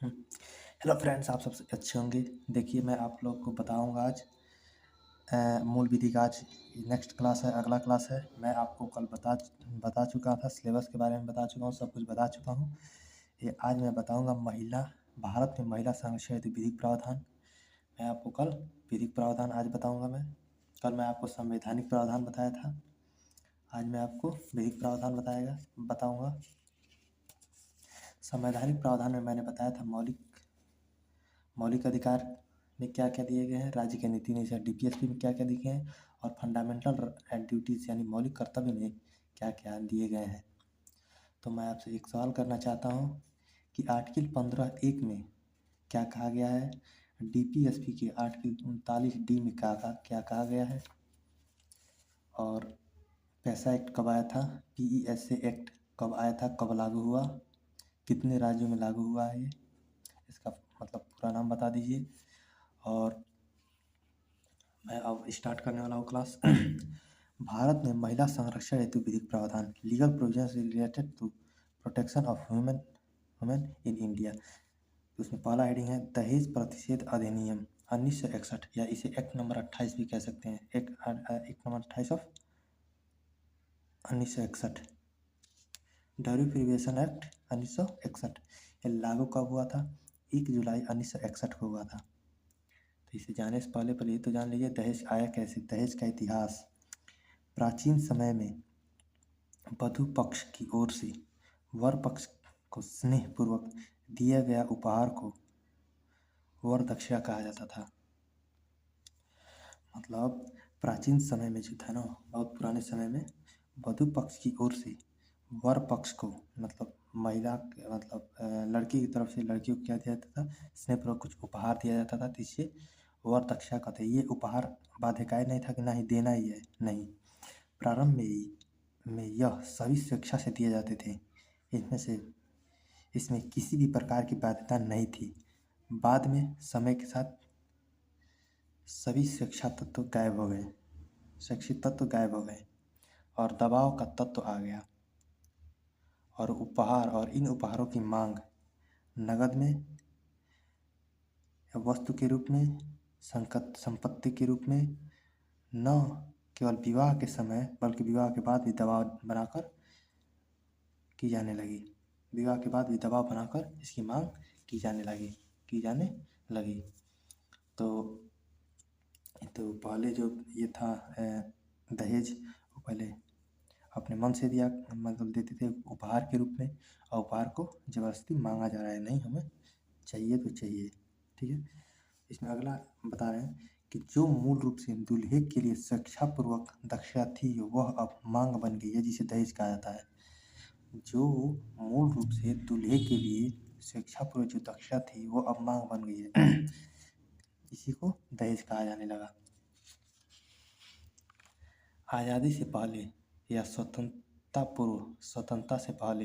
Hello friends, आप सब अच्छे होंगे। देखिए, मैं आप लोग को बताऊंगा आज मूल विधि का आज नेक्स्ट क्लास है, अगला क्लास है। मैं आपको कल बता चुका था, सिलेबस के बारे में बता चुका हूँ, सब कुछ बता चुका हूँ। ये आज मैं बताऊंगा भारत में महिला संरक्षण हेतु विधिक प्रावधान। मैं आपको कल विधिक प्रावधान आज बताऊंगा। कल मैं आपको संवैधानिक प्रावधान बताया था, आज मैं आपको विधिक प्रावधान बताऊंगा। संवैधानिक प्रावधान में मैंने बताया था मौलिक अधिकार में क्या क्या दिए गए हैं, राज्य के नीति निर्देशक डीपीएसपी में क्या क्या दिए गए हैं, और फंडामेंटल ड्यूटीज यानी मौलिक कर्तव्य में क्या क्या दिए गए हैं। तो मैं आपसे एक सवाल करना चाहता हूँ कि आर्टिकल 15(1) में क्या कहा गया है, डीपीएसपी के आर्टिकल 39D में क्या कहा गया है, और पैसा एक्ट कब आया था, पीईएसए एक्ट कब आया था, कब लागू हुआ, कितने राज्यों में लागू हुआ है, ये इसका मतलब पूरा नाम बता दीजिए। और मैं अब स्टार्ट करने वाला हूँ क्लास। भारत में महिला संरक्षण हेतु विधिक प्रावधान, legal provisions related to protection of women in India. उसमें पहला हेडिंग है दहेज प्रतिषेध अधिनियम 1961, या इसे एक्ट नंबर 28 भी कह सकते हैं। Act number 28 of 1961, diary prevention act 1961। ये लागू कब हुआ था, 1 जुलाई 1961 को हुआ था। तो इसे जाने से पहले ये तो जान लीजिए दहेज आया कैसे। दहेज का इतिहास, प्राचीन समय में वधू पक्ष की ओर से वर पक्ष को स्नेह पूर्वक दिया गया उपहार को वर दक्षिणा कहा जाता था। मतलब प्राचीन समय में जो था ना, बहुत पुराने समय में वधू पक्ष की ओर से वर पक्ष को, मतलब लड़की की तरफ से लड़की को क्या दिया जाता था, स्नेहपूर्वक कुछ उपहार दिया जाता था, तो इससे वर दक्षिणा कहते हैं। ये उपहार बाध्यकारी नहीं था कि ना ही देना ही है, नहीं। प्रारंभ में यह सभी स्वेच्छा से दिए जाते थे। इसमें किसी भी प्रकार की बाध्यता नहीं थी। बाद में समय के साथ सभी स्वेच्छा तत्व गायब हो गए, शैक्षिक तत्व गायब हो गए और दबाव का तत्व आ गया, और इन उपहारों की मांग नगद में, वस्तु के रूप में, संपत्ति के रूप में, न केवल विवाह के समय बल्कि विवाह के बाद भी दबाव बनाकर की जाने लगी। विवाह के बाद भी दबाव बनाकर इसकी मांग की जाने लगी। तो पहले जो ये था दहेज, वो पहले अपने मन से दिया, मतलब देते थे उपहार के रूप में, और उपहार को जबरदस्ती मांगा जा रहा है, नहीं हमें चाहिए तो चाहिए। ठीक है, इसमें अगला बता रहे हैं कि जो मूल रूप से दूल्हे के लिए स्वेच्छापूर्वक दक्षिणा थी वह अब मांग बन गई है, जिसे दहेज कहा जाता है। जो मूल रूप से दूल्हे के लिए स्वेच्छापूर्वक जो दक्षिणा थी वो अब मांग बन गई है। इसी को दहेज कहा जाने लगा। आज़ादी से पहले या स्वतंत्रता से पहले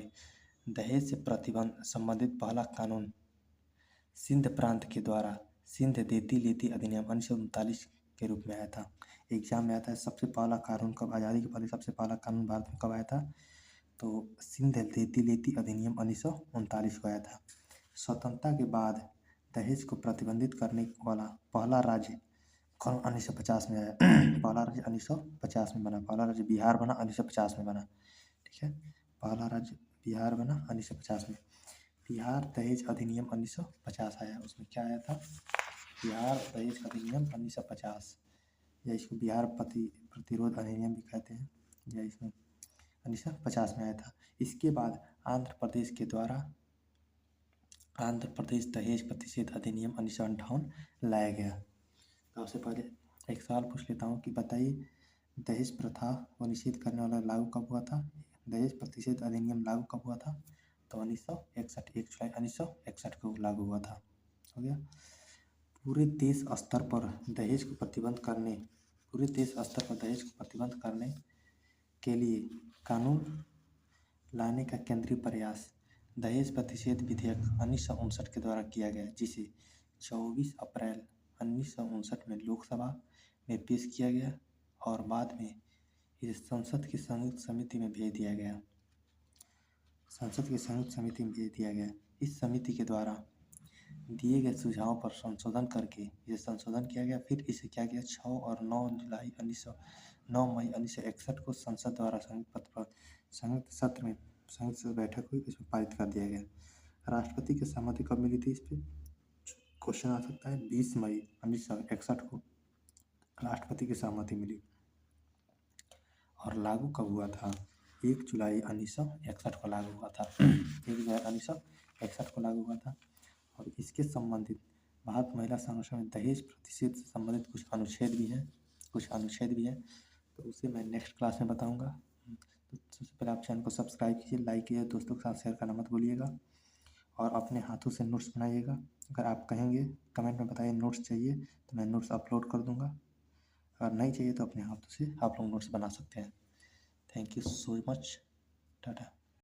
दहेज से प्रतिबंध संबंधित पहला कानून सिंध प्रांत के द्वारा सिंध देती लेती अधिनियम 1939 के रूप में आया था। एग्जाम में आता है सबसे पहला कानून कब, आज़ादी के पहले सबसे पहला कानून भारत में कब आया था, तो सिंध देती लेती अधिनियम 1939 को आया था। स्वतंत्रता के बाद दहेज को प्रतिबंधित करने वाला पहला राज्य कौन 1950 में आया। पहला राज्य 1950 में बना, पहला राज्य बिहार बना, 1950 में बना। ठीक है, पहला राज्य बिहार बना 1950 में। बिहार दहेज अधिनियम 1950 आया। उसमें क्या आया था, बिहार दहेज अधिनियम 1950, या इसको बिहार प्रतिरोध अधिनियम भी कहते हैं, या इसमें 1950 में आया था। इसके बाद आंध्र प्रदेश दहेज प्रतिषेध अधिनियम 1958 लाया गया। तो सबसे पहले एक सवाल पूछ लेता हूँ कि बताइए दहेज प्रथा को निषेध करने वाला लागू कब हुआ था, दहेज प्रतिषेध अधिनियम लागू कब हुआ था, तो 1961, 1 जुलाई 1961 को लागू हुआ था। हो गया। पूरे देश स्तर पर दहेज को प्रतिबंध करने के लिए कानून लाने का केंद्रीय प्रयास दहेज प्रतिषेध विधेयक 1959 के द्वारा किया गया, जिसे 24 अप्रैल 1959 में लोकसभा में पेश किया गया और बाद में इसे संसद की संयुक्त समिति में भेज दिया गया। इस समिति के द्वारा दिए गए सुझावों पर संशोधन करके ये संशोधन किया गया। फिर इसे क्या किया 6 और 9 मई 1961 को संसद द्वारा संयुक्त सत्र में संयुक्त बैठक हुई, इसमें पारित कर दिया गया। राष्ट्रपति की सहमति कब मिली थी इस पे क्वेश्चन आ सकता है। 20 मई 1961 को राष्ट्रपति की सहमति मिली। और लागू कब हुआ था? 1 जुलाई 1961 को लागू हुआ था। 1 जुलाई 1961 को लागू हुआ था। और इसके संबंधित भारत महिला संरक्षण में दहेज प्रतिशत से संबंधित कुछ अनुच्छेद भी है, तो उसे मैं नेक्स्ट क्लास में बताऊंगा। तो सबसे पहले आप चैनल को सब्सक्राइब कीजिए, लाइक कीजिए, दोस्तों के साथ शेयर करना मत भूलिएगा और अपने हाथों से नोट्स बनाइएगा। अगर आप कहेंगे कमेंट में बताइए नोट्स चाहिए तो मैं नोट्स अपलोड कर दूंगा, अगर नहीं चाहिए तो अपने हाथों से आप लोग नोट्स बना सकते हैं। Thank you so much. Tata.